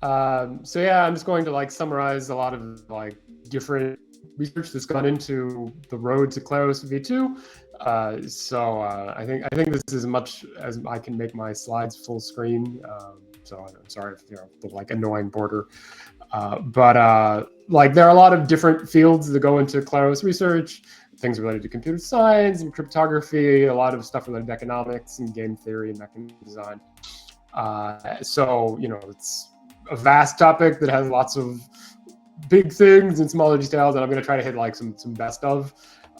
So yeah, I'm just going to like summarize a lot of like different research that's gone into the road to Kleros v2. I think this is as much as I can make my slides full screen. So I'm sorry if the like annoying border. Like there are a lot of different fields that go into Kleros research, things related to computer science and cryptography, a lot of stuff related to economics and game theory and mechanism design. It's a vast topic that has lots of big things and smaller details, and I'm going to try to hit like some best of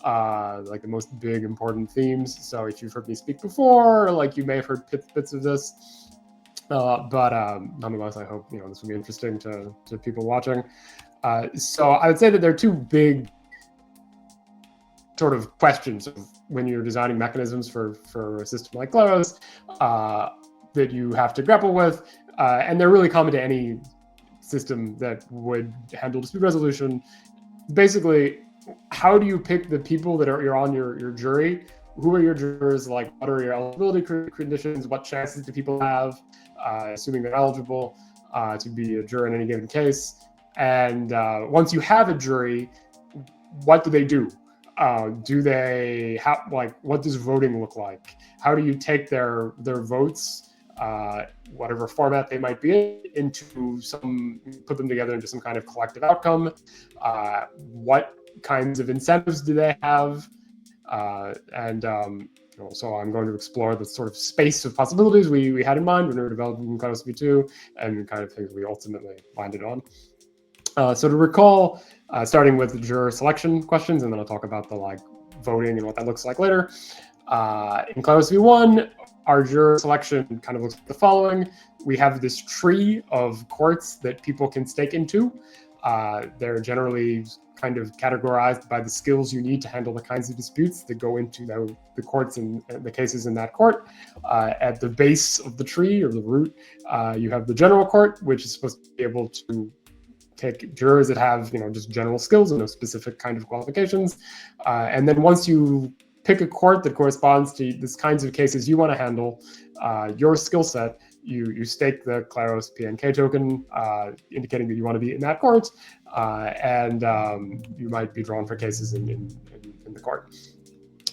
like the most big important themes. So if you've heard me speak before, like you may have heard bits of this, nonetheless, I hope this will be interesting to people watching. So I would say that there are two big sort of questions of when you're designing mechanisms for a system like Kleros that you have to grapple with, and they're really common to any system that would handle dispute resolution. Basically, how do you pick the people that you're on your jury? Who are your jurors? Like, what are your eligibility conditions? What chances do people have, assuming they're eligible, to be a juror in any given case? And once you have a jury, what do they do? Do they have what does voting look like? How do you take their votes, whatever format they might be in, put them together into some kind of collective outcome? What kinds of incentives do they have? So I'm going to explore the sort of space of possibilities we had in mind when we were developing Kleros v2 and kind of things we ultimately landed on. So to recall, starting with the juror selection questions, and then I'll talk about the voting and what that looks like later. In Kleros v1, our juror selection kind of looks like the following. We have this tree of courts that people can stake into. They're generally kind of categorized by the skills you need to handle the kinds of disputes that go into the courts and the cases in that court. At the base of the tree, or the root, you have the general court, which is supposed to be able to take jurors that have just general skills and no specific kind of qualifications. And then once you pick a court that corresponds to these kinds of cases you want to handle, your skill set, you stake the Kleros PNK token, indicating that you want to be in that court, and you might be drawn for cases in the court.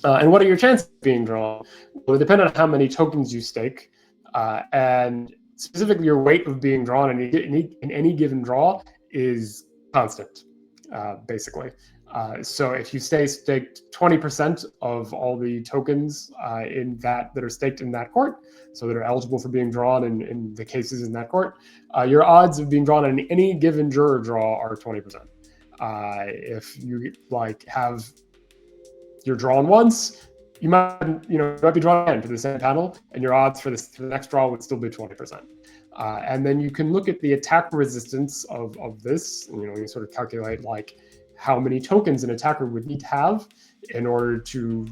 And what are your chances of being drawn? Well, they depend on how many tokens you stake, and specifically your weight of being drawn in any given draw is constant, basically. So if you staked 20% of all the tokens that are staked in that court, so that are eligible for being drawn in the cases in that court, your odds of being drawn in any given juror draw are 20%. If you you're drawn once, you might be drawn again for the same panel, and your odds for the next draw would still be 20%. And then you can look at the attack resistance of this. You sort of calculate how many tokens an attacker would need to have in order to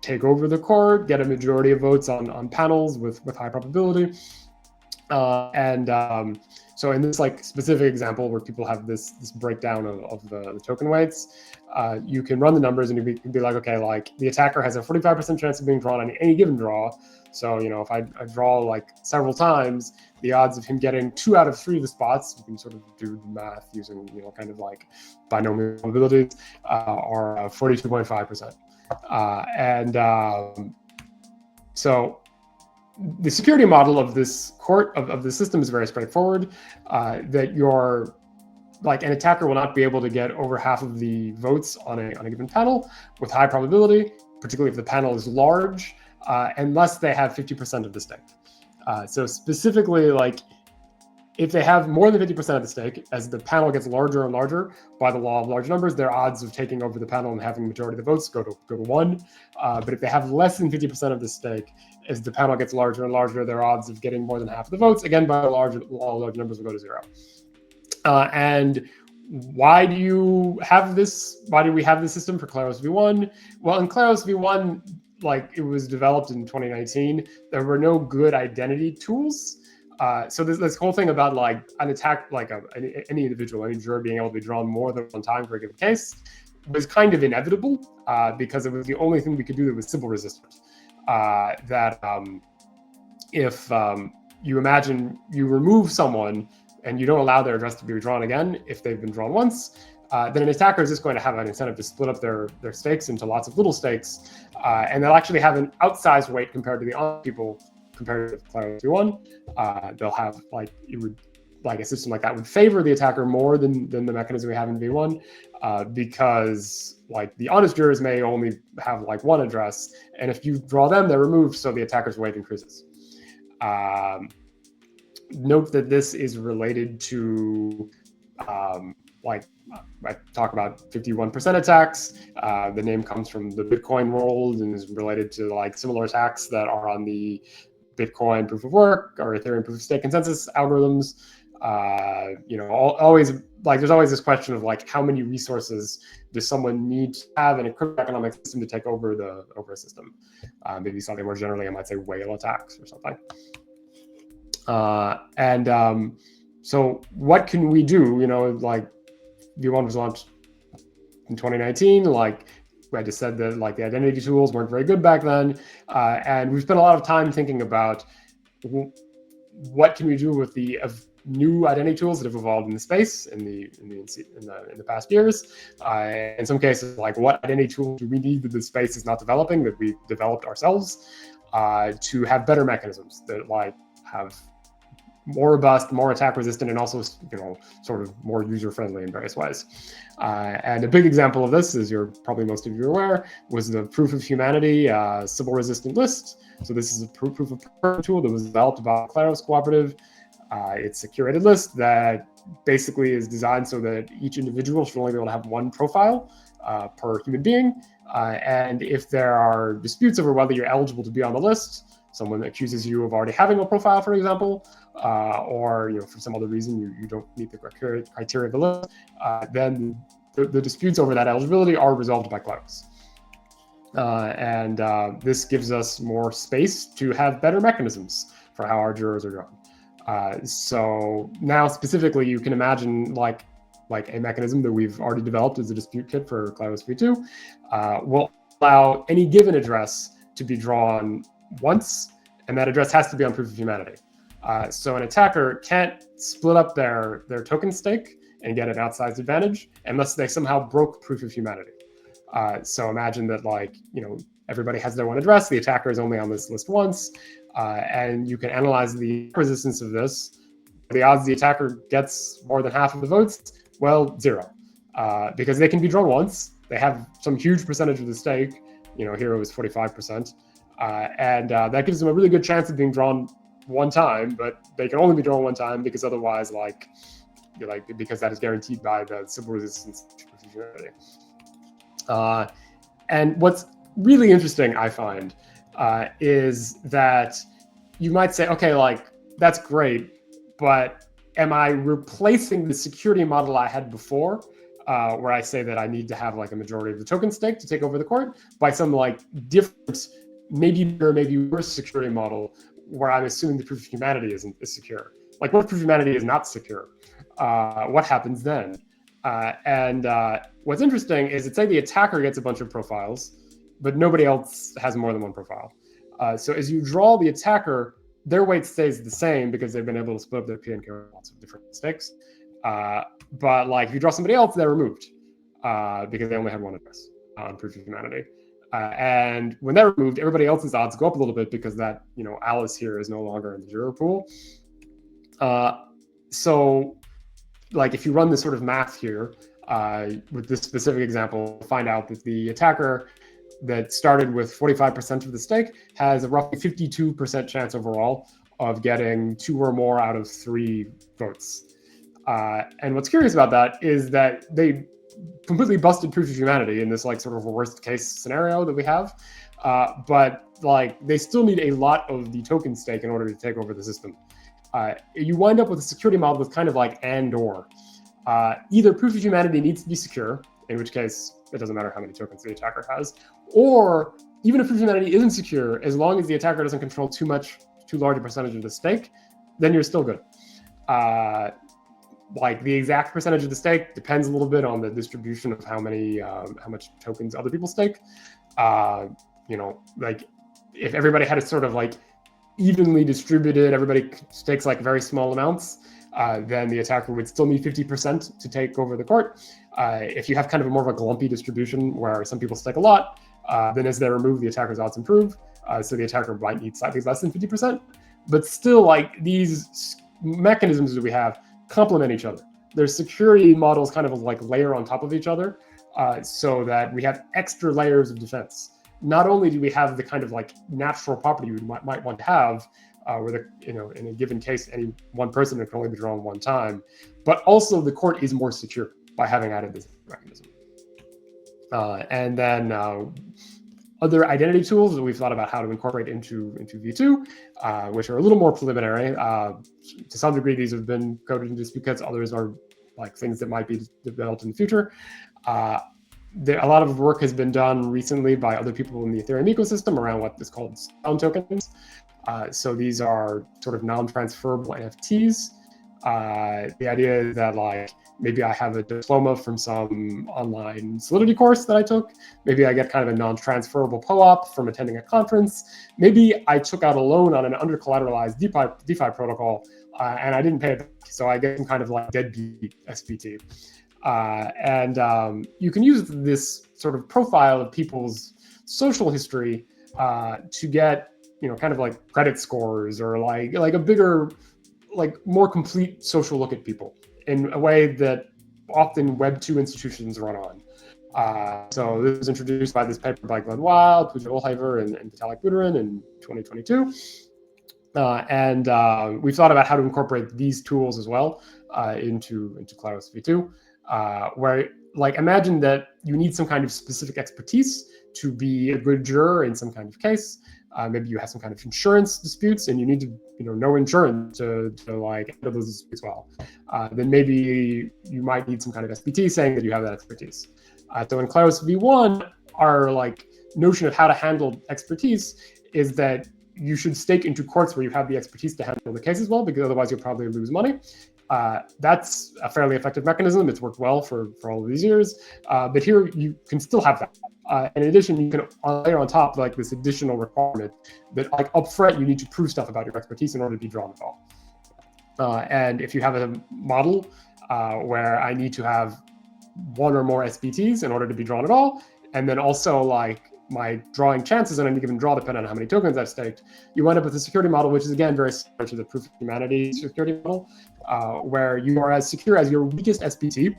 take over the court, get a majority of votes on panels with high probability. So in this specific example where people have this breakdown of the token weights, you can run the numbers and you can be like, okay, the attacker has a 45% chance of being drawn on any given draw. So if I draw several times, the odds of him getting 2 out of 3 of the spots, you can sort of do the math using kind of binomial probabilities, are 42.5%. So the security model of this court of the system is very straightforward. That an attacker will not be able to get over half of the votes on a given panel with high probability, particularly if the panel is large, unless they have 50% of the stake. So specifically, if they have more than 50% of the stake, as the panel gets larger and larger by the law of large numbers, their odds of taking over the panel and having the majority of the votes go to 1. But if they have less than 50% of the stake, as the panel gets larger and larger, their odds of getting more than half of the votes, again by the law of large numbers, will go to 0. And why do you have this? Why do we have this system for Kleros v1? Well, in Kleros v1, it was developed in 2019, there were no good identity tools. So this whole thing about an attack, any individual, any juror being able to be drawn more than one time for a given case was kind of inevitable, because it was the only thing we could do that was sybil-resistant. If you imagine you remove someone and you don't allow their address to be redrawn again if they've been drawn once, then an attacker is just going to have an incentive to split up their stakes into lots of little stakes, and they'll actually have an outsized weight compared to the honest people compared to Kleros v1. They'll have a system like that would favor the attacker more than the mechanism we have in v1, because the honest jurors may only have one address, and if you draw them, they're removed, so the attacker's weight increases. Note that this is related to I talk about 51% attacks. The name comes from the Bitcoin world and is related to similar attacks that are on the Bitcoin proof of work or Ethereum proof of stake consensus algorithms. Always there's always this question of how many resources does someone need to have in a crypto economic system to take over a system? Maybe something more generally, I might say whale attacks or something. So what can we do? V1 was launched in 2019. I just said that the identity tools weren't very good back then, and we've spent a lot of time thinking about what can we do with the new identity tools that have evolved in the space in the past years. In some cases, what identity tools do we need that the space is not developing, that we developed ourselves, to have better mechanisms that have more robust, more attack resistant, and also sort of more user friendly in various ways. And a big example of this, as probably most of you are aware, was the proof of humanity sybil-resistant list. So this is a proof of work tool that was developed by Kleros cooperative. It's a curated list that basically is designed so that each individual should only be able to have one profile per human being. And if there are disputes over whether you're eligible to be on the list, someone accuses you of already having a profile, for example, or for some other reason you don't meet the criteria of the list, then the disputes over that eligibility are resolved by Kleros. And this gives us more space to have better mechanisms for how our jurors are drawn. So now specifically, you can imagine like a mechanism that we've already developed as a dispute kit for Kleros v2 will allow any given address to be drawn once, and that address has to be on proof of humanity. So an attacker can't split up their token stake and get an outsized advantage unless they somehow broke proof of humanity. So imagine that everybody has their one address, the attacker is only on this list once, and you can analyze the resistance of this. The odds the attacker gets more than half of the votes, well, 0. Because they can be drawn once, they have some huge percentage of the stake, here it was 45%, and that gives them a really good chance of being drawn one time, but they can only be drawn one time because otherwise, because that is guaranteed by the sybil-resistant. And what's really interesting, I find, is that you might say, okay, that's great, but am I replacing the security model I had before, where I say that I need to have a majority of the token stake to take over the court, by some different, maybe better, maybe worse security model, where I'm assuming the proof of humanity is secure? What if proof of humanity is not secure? What happens then? And what's interesting is say the attacker gets a bunch of profiles, but nobody else has more than one profile. So as you draw the attacker, their weight stays the same because they've been able to split up their P and K with lots of different stakes. But if you draw somebody else, they're removed because they only had one address on proof of humanity. And when they're removed, everybody else's odds go up a little bit because that, Alice here is no longer in the juror pool. So if you run this sort of math here with this specific example, find out that the attacker that started with 45% of the stake has a roughly 52% chance overall of getting 2 or more out of 3 votes. And what's curious about that is that they completely busted proof of humanity in this sort of worst case scenario that we have. But they still need a lot of the token stake in order to take over the system. You wind up with a security model that's kind of and/or. Either proof of humanity needs to be secure, in which case it doesn't matter how many tokens the attacker has, or even if proof of humanity isn't secure, as long as the attacker doesn't control too large a percentage of the stake, then you're still good. The exact percentage of the stake depends a little bit on the distribution of how much tokens other people stake. If everybody had a sort of evenly distributed, everybody stakes very small amounts, then the attacker would still need 50% to take over the court. If you have kind of a more of a glumpy distribution where some people stake a lot, then as they remove, the attacker's odds improve. So the attacker might need slightly less than 50%. But still, like, these mechanisms that we have complement each other. There's security models kind of like layer on top of each other, so that we have extra layers of defense. Not only do we have the kind of like natural property we might want to have, where the, in a given case, any one person can only be drawn one time, but also the court is more secure by having added this mechanism. And then other identity tools that we've thought about how to incorporate into V2, which are a little more preliminary. To some degree, these have been coded in dispute, others are like things that might be developed in the future. A lot of work has been done recently by other people in the Ethereum ecosystem around what is called sound tokens. So these are sort of non-transferable NFTs. The idea is that, like, maybe I have a diploma from some online Solidity course that I took. Maybe I get kind of a non-transferable POAP from attending a conference. Maybe I took out a loan on an under-collateralized DeFi protocol, and I didn't pay it back. So I get some kind of like deadbeat SPT. And you can use this sort of profile of people's social history to get, kind of like credit scores, or like a bigger, like more complete social look at people in a way that often Web2 institutions run on. So this was introduced by this paper by Glenn Wild, Pooja Olhaver, and Vitalik Buterin in 2022. And we've thought about how to incorporate these tools as well into Kleros V2, where, like, imagine that you need some kind of specific expertise to be a good juror in some kind of case. Maybe you have some kind of insurance disputes and you need to know insurance to like handle those disputes well. Then maybe you might need some kind of SPT saying that you have that expertise. So in Kleros V1, our like notion of how to handle expertise is that you should stake into courts where you have the expertise to handle the cases well, because otherwise you'll probably lose money. That's a fairly effective mechanism. It's worked well for all of these years. But here you can still have that. In addition, you can layer on top like this additional requirement that, like, upfront you need to prove stuff about your expertise in order to be drawn at all. And if you have a model where I need to have one or more SPTs in order to be drawn at all, and then also like my drawing chances on any given draw depend on how many tokens I've staked, you wind up with a security model, which is again very similar to the proof of humanity security model, where you are as secure as your weakest SPT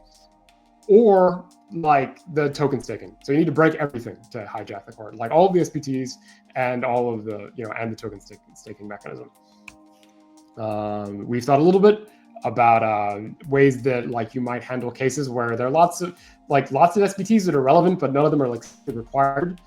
or like the token staking. So you need to break everything to hijack the court, like all of the SPTs and all of the, and the token staking mechanism. We've thought a little bit about ways that like you might handle cases where there are lots of SPTs that are relevant, but none of them are like required.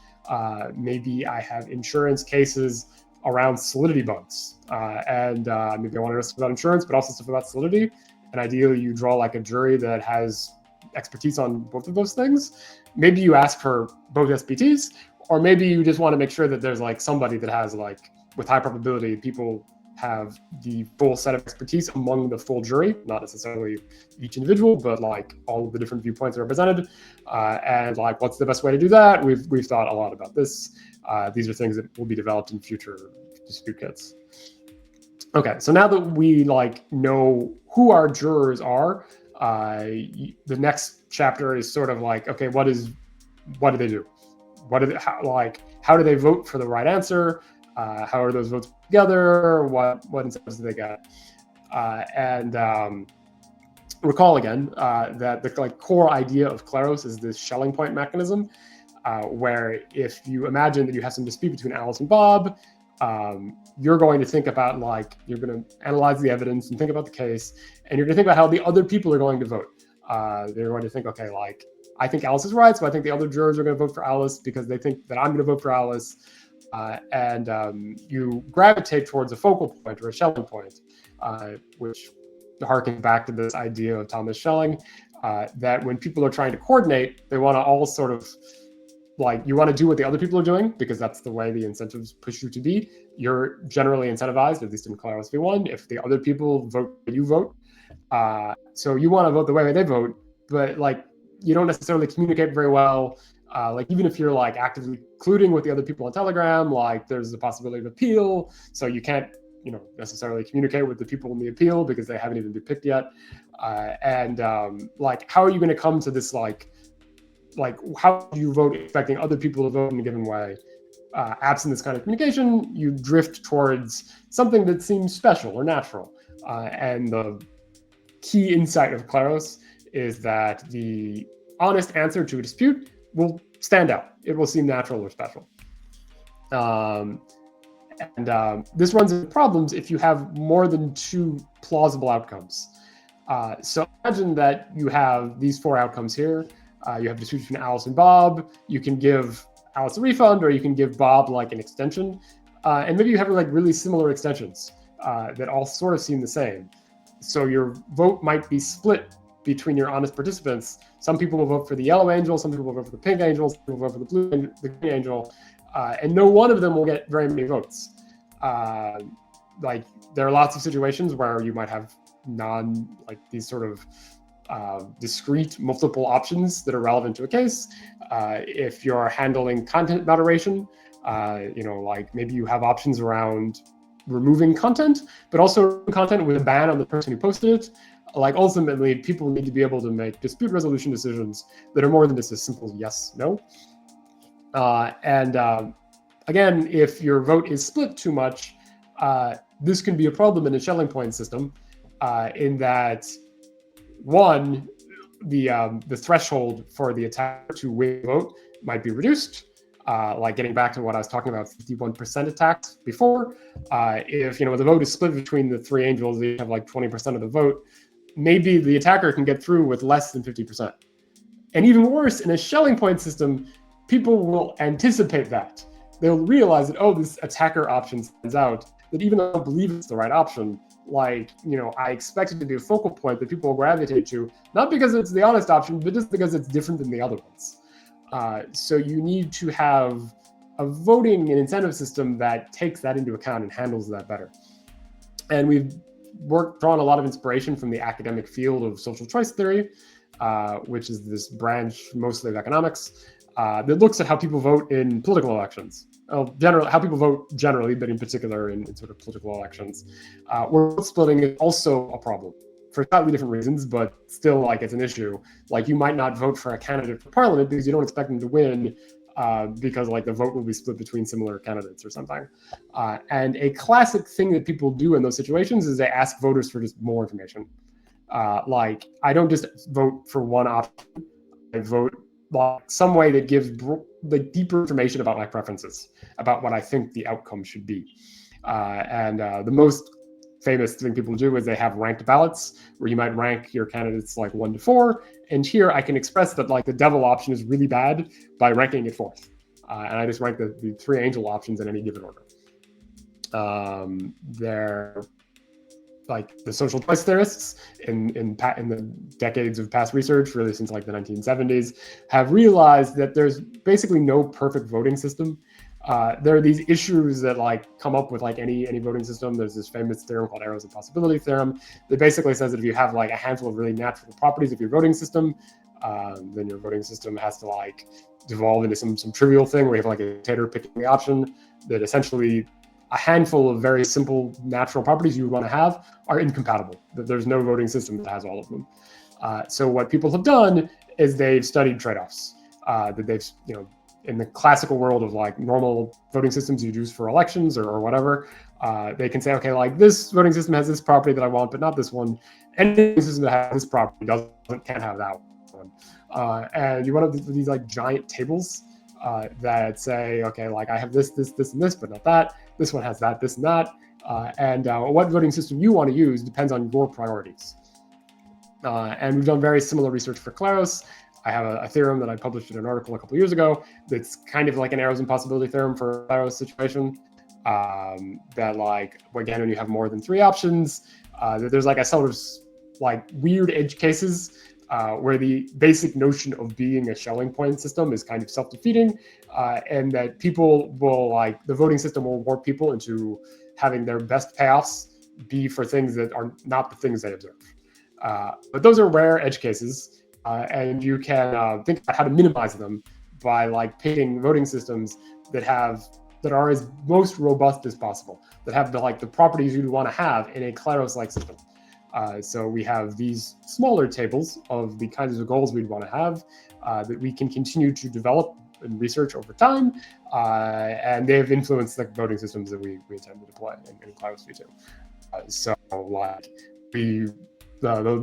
Maybe I have insurance cases around Solidity bugs, and maybe I want to know stuff about insurance, but also stuff about Solidity. And ideally, you draw like a jury that has expertise on both of those things. Maybe you ask for both SPTs, or maybe you just want to make sure that there's like somebody that has, like, with high probability, people have the full set of expertise among the full jury, not necessarily each individual, but like all of the different viewpoints are represented. And like, what's the best way to do that? We've thought a lot about this. These are things that will be developed in future dispute kits. Okay, so now that we like know who our jurors are, the next chapter is sort of like, okay, what do they do? How do they vote for the right answer? How are those votes together? What incentives do they get? And recall again that the like core idea of Kleros is this Schelling point mechanism, where if you imagine that you have some dispute between Alice and Bob, you're going to think about, like, you're going to analyze the evidence and think about the case, and you're going to think about how the other people are going to vote. They're going to think, okay, like, I think Alice is right, so I think the other jurors are going to vote for Alice because they think that I'm going to vote for Alice. And you gravitate towards a focal point or a Schelling point, which harkens back to this idea of Thomas Schelling, that when people are trying to coordinate, they want to all sort of, like, you want to do what the other people are doing because that's the way the incentives push you to be. You're generally incentivized, at least in Kleros V1, if the other people vote, you vote. So you want to vote the way they vote, but like you don't necessarily communicate very well. Like even if you're like actively colluding with the other people on Telegram, like there's a possibility of appeal. So you can't necessarily communicate with the people in the appeal because they haven't even been picked yet. Like, how are you going to come to this, like how do you vote expecting other people to vote in a given way? Absent this kind of communication, you drift towards something that seems special or natural. And the key insight of Kleros is that the honest answer to a dispute will stand out. It will seem natural or special. This runs into problems if you have more than two plausible outcomes. So imagine that you have these four outcomes here. You have a dispute between Alice and Bob. You can give Alice a refund, or you can give Bob like an extension. And maybe you have like really similar extensions that all sort of seem the same. So your vote might be split between your honest participants. Some people will vote for the yellow angel, some people will vote for the pink angel, some people will vote for the green angel, and no one of them will get very many votes. Like, there are lots of situations where you might have these sort of discrete multiple options that are relevant to a case. If you're handling content moderation, like maybe you have options around removing content, but also content with a ban on the person who posted it. Like, ultimately, people need to be able to make dispute resolution decisions that are more than just a simple yes, no. Again, if your vote is split too much, this can be a problem in a Schelling point system, in that, one, the threshold for the attacker to win a vote might be reduced. Like, getting back to what I was talking about, 51% attacks before. If the vote is split between the three angels, they have like 20% of the vote. Maybe the attacker can get through with less than 50%. And even worse, in a Schelling point system, people will anticipate that. They'll realize that, oh, this attacker option stands out, that even though I don't believe it's the right option, like, I expect it to be a focal point that people will gravitate to, not because it's the honest option, but just because it's different than the other ones. So you need to have a voting and incentive system that takes that into account and handles that better. And we've drawn a lot of inspiration from the academic field of social choice theory, which is this branch mostly of economics, that looks at how people vote in political elections. How people vote generally, but in particular in sort of political elections. Where vote splitting is also a problem for slightly different reasons, but still, like, it's an issue. Like, you might not vote for a candidate for parliament because you don't expect them to win, because like the vote will be split between similar candidates or something. And a classic thing that people do in those situations is they ask voters for just more information. Like, I don't just vote for one option. I vote like some way that gives like deeper information about my preferences, about what I think the outcome should be. The most famous thing people do is they have ranked ballots, where you might rank your candidates like 1 to 4. And here I can express that like the devil option is really bad by ranking it 4th. And I just rank the three angel options in any given order. They're like the social choice theorists in the decades of past research, really since like the 1970s, have realized that there's basically no perfect voting system. There are these issues that like come up with like any voting system. There's this famous theorem called arrows of possibility theorem that basically says that if you have like a handful of really natural properties of your voting system, then your voting system has to like devolve into some trivial thing where you have like a dictator picking the option, that essentially a handful of very simple natural properties you would want to have are incompatible. That there's no voting system that has all of them. So what people have done is they've studied trade-offs. That they've, in the classical world of like normal voting systems you use for elections or whatever, they can say, okay, like this voting system has this property that I want, but not this one. Any voting system that has this property can't have that one. And you want these like giant tables that say, okay, like I have this, and this, but not that. This one has that, this, and that. What voting system you want to use depends on your priorities. And we've done very similar research for Kleros. I have a theorem that I published in an article a couple of years ago that's kind of like an arrows and possibility theorem for a Kleros situation. That like, again, when you have more than 3 options, that there's like a sort of like weird edge cases where the basic notion of being a Schelling point system is kind of self-defeating, and that people will like, the voting system will warp people into having their best payoffs be for things that are not the things they observe. But those are rare edge cases, and you can think about how to minimize them by like picking voting systems that have that are as most robust as possible, that have the properties you'd want to have in a Kleros-like system. So we have these smaller tables of the kinds of goals we'd want to have that we can continue to develop and research over time, and they have influenced the voting systems that we intend to deploy in Kleros v2. So like the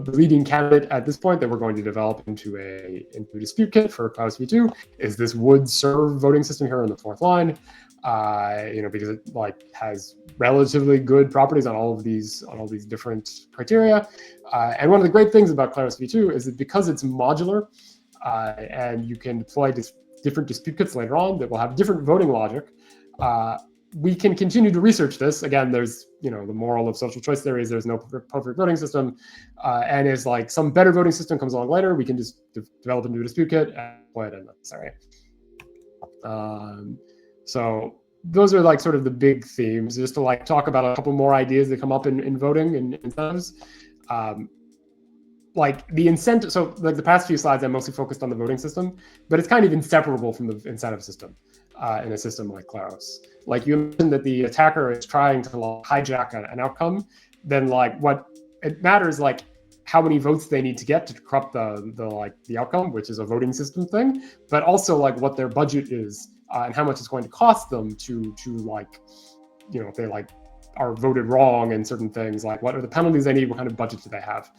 leading candidate at this point that we're going to develop into a dispute kit for Kleros v2 is this would serve voting system here on the fourth line. Because it has relatively good properties on all of these different criteria. And one of the great things about Kleros v2 is that because it's modular, and you can deploy different dispute kits later on that will have different voting logic, we can continue to research this. Again, there's the moral of social choice theory is there's no perfect voting system, and is some better voting system comes along later, we can just develop a new dispute kit and deploy it as necessary. So those are sort of the big themes, just to talk about a couple more ideas that come up in voting and incentives. The incentive, so the past few slides I mostly focused on the voting system, but it's kind of inseparable from the incentive system in a system like Kleros. You mentioned that the attacker is trying to hijack an outcome, then what it matters how many votes they need to get to corrupt the outcome, which is a voting system thing, but also what their budget is and how much it's going to cost them to if they are voted wrong in certain things, what are the penalties they need, what kind of budget do they have.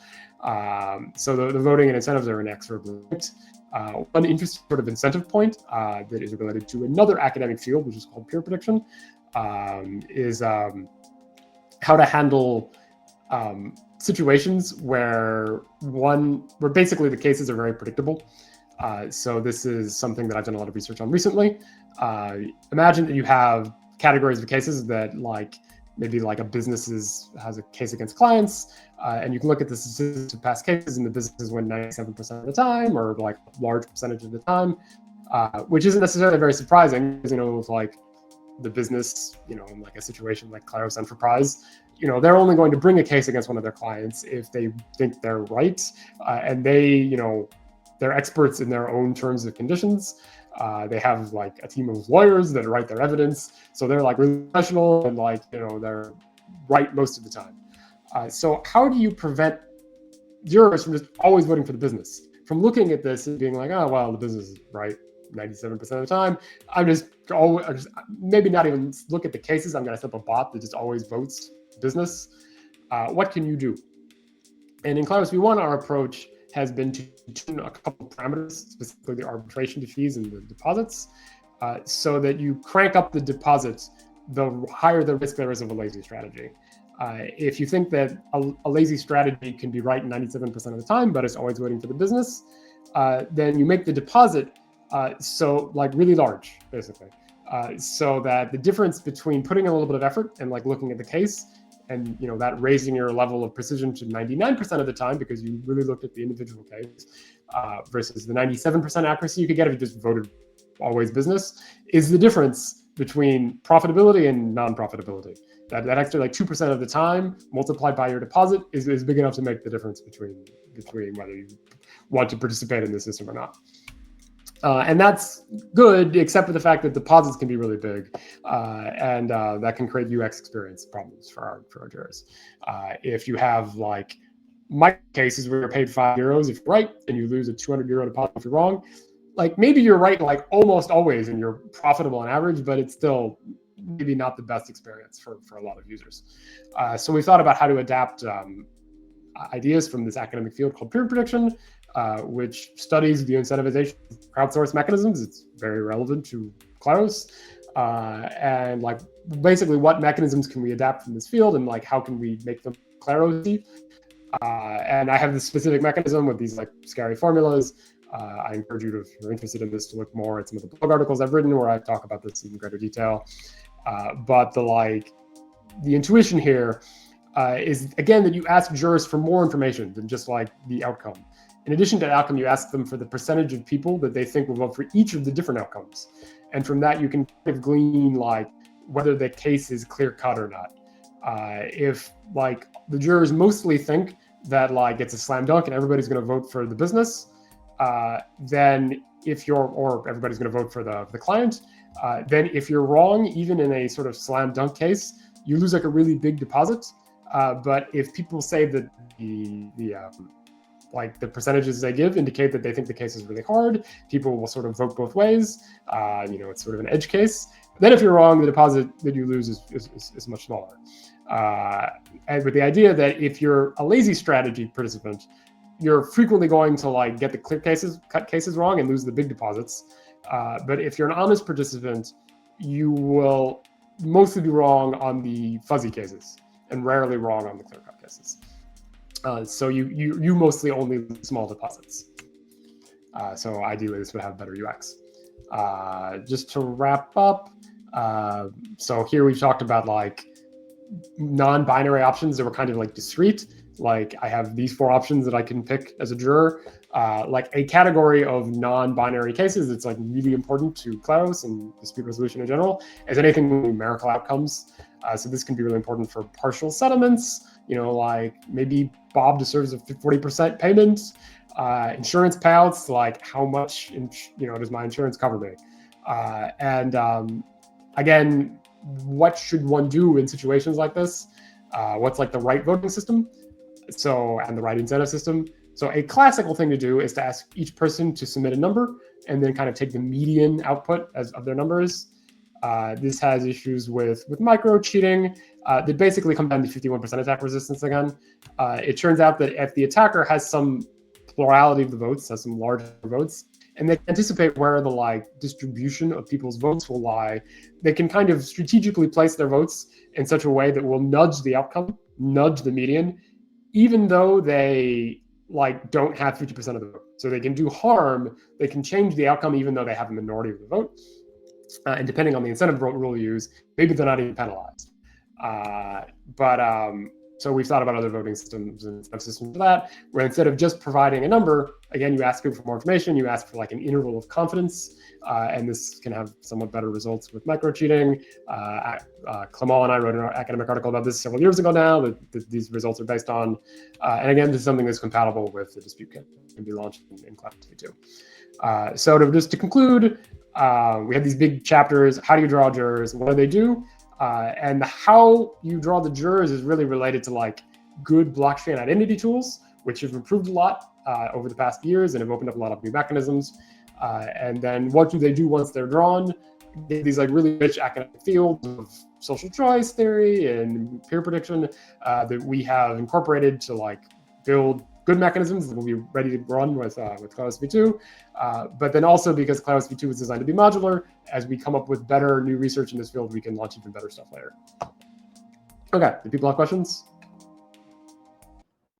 So the voting and incentives are inexorably linked. One interesting sort of incentive point that is related to another academic field, which is called peer prediction, is how to handle situations where basically the cases are very predictable. So this is something that I've done a lot of research on recently. Imagine that you have categories of cases that maybe a business has a case against clients, and you can look at the statistics of past cases, and the businesses win 97% of the time, or large percentage of the time, which isn't necessarily very surprising, because the business, in a situation like Kleros Enterprise, they're only going to bring a case against one of their clients if they think they're right, and they're experts in their own terms and conditions. They have a team of lawyers that write their evidence, so they're really professional and they're right most of the time. So how do you prevent jurors from just always voting for the business, from looking at this and being oh well, the business is right 97% of the time, I'm just maybe not even look at the cases, I'm going to set up a bot that just always votes business? What can you do? And in Kleros v1, our approach has been to tune a couple of parameters, specifically the arbitration fees and the deposits, so that you crank up the deposits the higher the risk there is of a lazy strategy. If you think that a lazy strategy can be right 97% of the time, but it's always waiting for the business, then you make the deposit really large, basically, so that the difference between putting a little bit of effort and looking at the case and that raising your level of precision to 99% of the time because you really looked at the individual case, versus the 97% accuracy you could get if you just voted always business, is the difference between profitability and non-profitability. That extra 2% of the time multiplied by your deposit is big enough to make the difference between whether you want to participate in the system or not. And that's good, except for the fact that deposits can be really big, and that can create UX experience problems for our jurors. If you have my cases where you're paid €5 if you're right, and you lose a €200 deposit if you're wrong, maybe you're right almost always, and you're profitable on average, but it's still maybe not the best experience for a lot of users. So we thought about how to adapt ideas from this academic field called peer prediction, which studies the incentivization of crowdsourced mechanisms. It's very relevant to Kleros, and basically what mechanisms can we adapt from this field, and how can we make them Kleros-y. And I have this specific mechanism with these scary formulas. I encourage you, if you're interested in this, to look more at some of the blog articles I've written where I talk about this in greater detail. But the intuition here is, again, that you ask jurors for more information than just the outcome. In addition to the outcome, you ask them for the percentage of people that they think will vote for each of the different outcomes. And from that, you can kind of glean whether the case is clear cut or not. If the jurors mostly think that it's a slam dunk and everybody's going to vote for the business, then or everybody's going to vote for the client, then if you're wrong, even in a sort of slam dunk case, you lose like a really big deposit. But if people say that the percentages they give indicate that they think the case is really hard, people will sort of vote both ways. It's sort of an edge case. Then if you're wrong, the deposit that you lose is much smaller. And with the idea that if you're a lazy strategy participant, you're frequently going to like get the clear cases, cut cases wrong and lose the big deposits. But if you're an honest participant, you will mostly be wrong on the fuzzy cases and rarely wrong on the clear cut cases. So you mostly only lose small deposits. So ideally, this would have better UX. Just to wrap up, so here we've talked about like non-binary options that were kind of like discrete. Like I have these 4 options that I can pick as a juror. Like a category of non-binary cases that's like really important to Kleros and dispute resolution in general is anything with numerical outcomes. So this can be really important for partial settlements. Like maybe Bob deserves a 40% payment. Insurance payouts, like how much does my insurance cover me? Again, what should one do in situations like this? What's like the right voting system? And the right incentive system. So a classical thing to do is to ask each person to submit a number and then kind of take the median output of their numbers. This has issues with micro cheating. They basically come down to 51% attack resistance again. It turns out that if the attacker has some plurality of the votes, has some large votes, and they anticipate where the distribution of people's votes will lie, they can kind of strategically place their votes in such a way that will nudge the outcome, nudge the median, even though they don't have 50% of the vote. So they can do harm, they can change the outcome even though they have a minority of the vote. And depending on the incentive rule you use, maybe they're not even penalized. So we've thought about other voting systems and systems for that, where instead of just providing a number, again, you ask people for more information, you ask for an interval of confidence, and this can have somewhat better results with micro cheating. Clement and I wrote an academic article about this several years ago now that these results are based on. And again, this is something that's compatible with the dispute kit. It can be launched in class 2. So to conclude, we have these big chapters. How do you draw jurors? What do they do? And how you draw the jurors is really related to good blockchain identity tools, which have improved a lot over the past years and have opened up a lot of new mechanisms. And then what do they do once they're drawn? These really rich academic fields of social choice theory and peer prediction that we have incorporated to build good mechanisms that will be ready to run with Kleros v2. But then also because Kleros v2 is designed to be modular, as we come up with better new research in this field, we can launch even better stuff later. Okay, do people have questions?